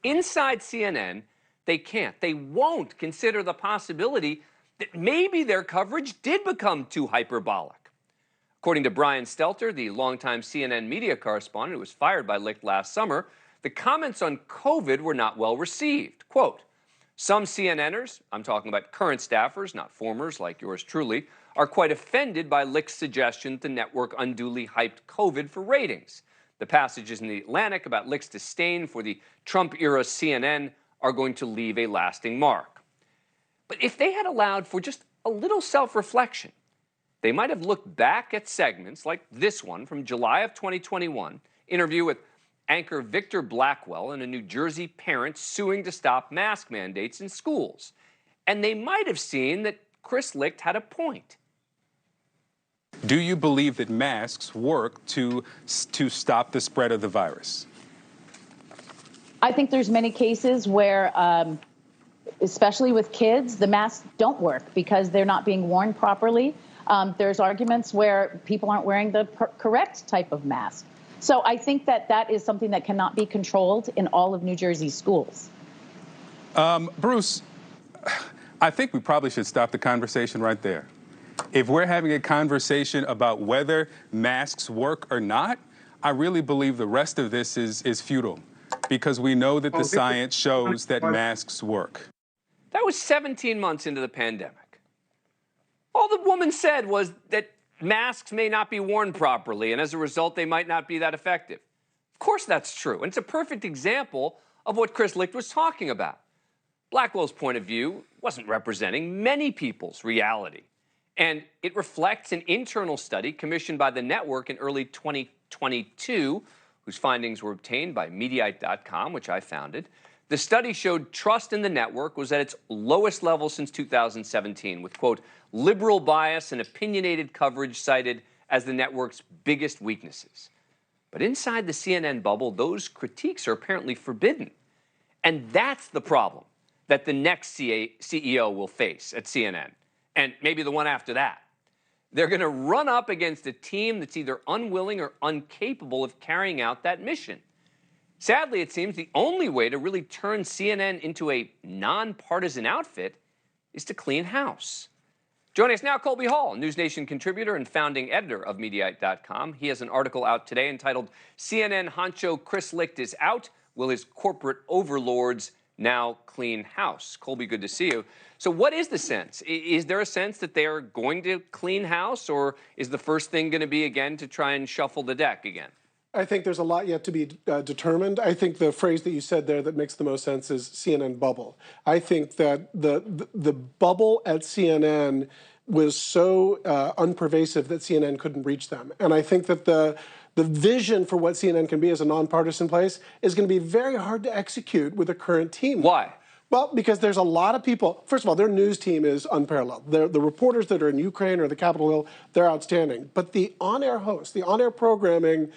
inside CNN, they can't. They won't consider the possibility that maybe their coverage did become too hyperbolic. According to Brian Stelter, the longtime CNN media correspondent who was fired by Licht last summer, the comments on COVID were not well received. Quote, some CNNers, I'm talking about current staffers, not formers like yours truly, are quite offended by Licht's suggestion that the network unduly hyped COVID for ratings. The passages in The Atlantic about Licht's disdain for the Trump-era CNN are going to leave a lasting mark. But if they had allowed for just a little self-reflection, they might have looked back at segments like this one from July of 2021, interview with anchor Victor Blackwell and a New Jersey parent suing to stop mask mandates in schools. And they might have seen that Chris Licht had a point. Do you believe that masks work to stop the spread of the virus? I think there's many cases where, especially with kids, the masks don't work because they're not being worn properly. There's arguments where people aren't wearing the correct type of mask. So I think that that is something that cannot be controlled in all of New Jersey schools. Bruce, I think we probably should stop the conversation right there. If we're having a conversation about whether masks work or not, I really believe the rest of this is futile because we know that the science shows that masks work. That was 17 months into the pandemic. All the woman said was that masks may not be worn properly, and as a result, they might not be that effective. Of course that's true, and it's a perfect example of what Chris Licht was talking about. Blackwell's point of view wasn't representing many people's reality, and it reflects an internal study commissioned by the network in early 2022, whose findings were obtained by Mediaite.com, which I founded. The study showed trust in the network was at its lowest level since 2017, with, quote, liberal bias and opinionated coverage cited as the network's biggest weaknesses. But inside the CNN bubble, those critiques are apparently forbidden. And that's the problem that the next CEO will face at CNN, and maybe the one after that. They're going to run up against a team that's either unwilling or incapable of carrying out that mission. Sadly, it seems the only way to really turn CNN into a nonpartisan outfit is to clean house. Joining us now, Colby Hall, NewsNation contributor and founding editor of Mediaite.com. He has an article out today entitled, CNN honcho Chris Licht is out. Will his corporate overlords now clean house? Colby, good to see you. So what is the sense? Is there a sense that they are going to clean house, or is the first thing going to be, again, to try and shuffle the deck again? I think there's a lot yet to be determined. I think the phrase that you said there that makes the most sense is CNN bubble. I think that the bubble at CNN was so unpervasive that CNN couldn't reach them. And I think that the vision for what CNN can be as a nonpartisan place is going to be very hard to execute with the current team. Why? Well, because there's a lot of people. First of all, their news team is unparalleled. The reporters that are in Ukraine or the Capitol Hill, they're outstanding. But the on-air hosts, the on-air programming,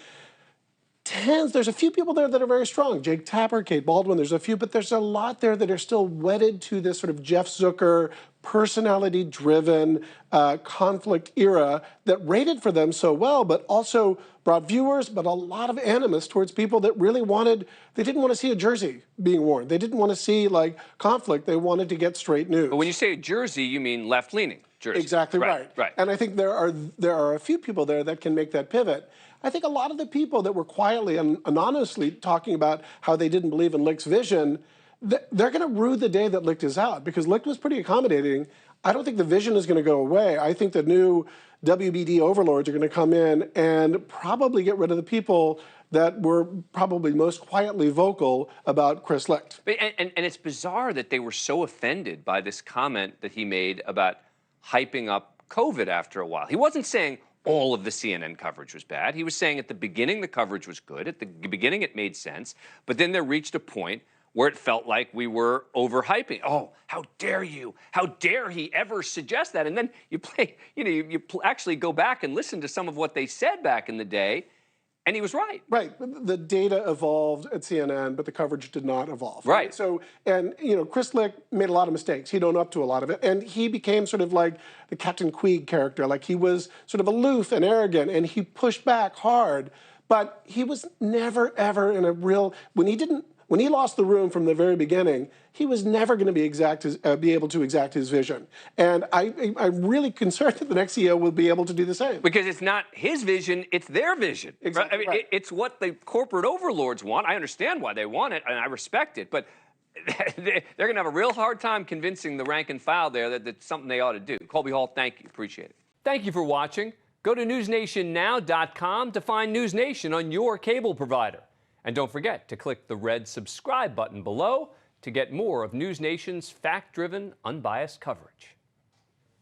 there's a few people there that are very strong. Jake Tapper, Kate Baldwin, there's a few, but there's a lot there that are still wedded to this sort of Jeff Zucker, personality-driven conflict era that rated for them so well, but also brought viewers, but a lot of animus towards people that really they didn't want to see a jersey being worn. They didn't want to see, like, conflict. They wanted to get straight news. But when you say a jersey, you mean left-leaning jersey. Exactly right. And I think there are a few people there that can make that pivot. I think a lot of the people that were quietly and anonymously talking about how they didn't believe in Licht's vision, they're going to rue the day that Licht is out, because Licht was pretty accommodating. I don't think the vision is going to go away. I think the new WBD overlords are going to come in and probably get rid of the people that were probably most quietly vocal about Chris Licht. And it's bizarre that they were so offended by this comment that he made about hyping up COVID after a while. He wasn't saying all of the CNN coverage was bad. He was saying at the beginning the coverage was good. At the beginning it made sense. But then there reached a point where it felt like we were overhyping. Oh, how dare you? How dare he ever suggest that? And then you actually go back and listen to some of what they said back in the day, and he was right. Right. The data evolved at CNN, but the coverage did not evolve. Right. So, and, Chris Licht made a lot of mistakes. He'd own up to a lot of it. And he became sort of like the Captain Queeg character. Like, he was sort of aloof and arrogant, and he pushed back hard. But he was never, ever in a real, when he didn't When he lost the room from the very beginning, he was never going to be able to exact his vision. And I'm really concerned that the next CEO will be able to do the same. Because it's not his vision, it's their vision. Exactly right? I mean, right. It's what the corporate overlords want. I understand why they want it, and I respect it. But they're going to have a real hard time convincing the rank and file there that it's something they ought to do. Colby Hall, thank you. Appreciate it. Thank you for watching. Go to newsnationnow.com to find NewsNation on your cable provider. And don't forget to click the red subscribe button below to get more of NewsNation's fact-driven, unbiased coverage.